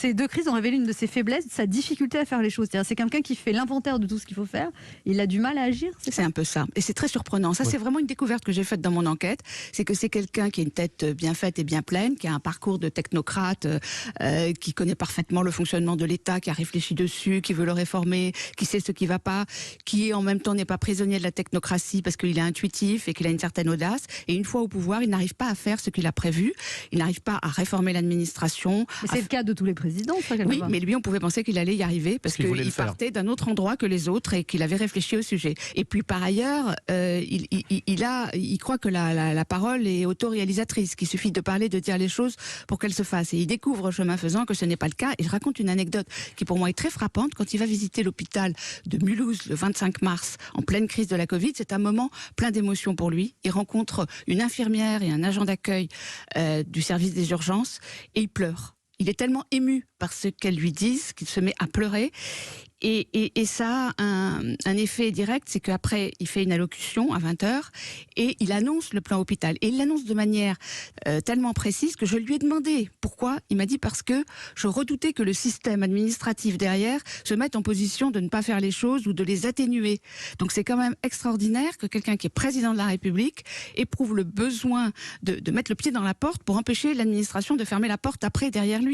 ces deux crises ont révélé une de ses faiblesses, sa difficulté à faire les choses. C'est quelqu'un qui fait l'inventaire de tout ce qu'il faut faire. Il a du mal à agir. C'est un peu ça. Et c'est très surprenant. Ça, c'est vraiment une découverte que j'ai faite dans mon enquête. C'est que c'est quelqu'un qui a une tête bien faite et bien pleine, qui a un parcours de technocrate, qui connaît parfaitement le fonctionnement de l'État, qui a réfléchi dessus, qui veut le réformer, qui sait ce qui va pas, qui en même temps n'est pas prisonnier de la technocratie parce qu'il est intuitif et qu'il a une certaine audace. Et une fois au pouvoir, il n'arrive pas à faire ce qu'il a prévu. Il n'arrive pas à réformer l'administration. Mais c'est le cas de tous les présidents, ça, quelque Oui, part. mais lui, on pouvait penser qu'il allait y arriver parce qu'il partait d'un autre endroit que les autres et qu'il avait réfléchi au sujet. Et puis par ailleurs, il croit que la parole est autoréalisatrice, qu'il suffit de parler, de dire les choses pour qu'elles se fassent. Et il découvre chemin faisant que ce n'est pas le cas. Et je raconte une anecdote qui pour moi est très frappante. Quand il va visiter l'hôpital de Mulhouse le 25 mars, en pleine crise de la Covid, c'est un moment plein d'émotions pour lui. Il rencontre une infirmière et un agent d'accueil du service des urgences et il pleure. Il est tellement ému par ce qu'elles lui disent qu'il se met à pleurer. Et ça a un effet direct, c'est qu'après, il fait une allocution à 20h et il annonce le plan hôpital. Et il l'annonce de manière tellement précise que je lui ai demandé pourquoi. Il m'a dit parce que je redoutais que le système administratif derrière se mette en position de ne pas faire les choses ou de les atténuer. Donc c'est quand même extraordinaire que quelqu'un qui est président de la République éprouve le besoin de mettre le pied dans la porte pour empêcher l'administration de fermer la porte après derrière lui.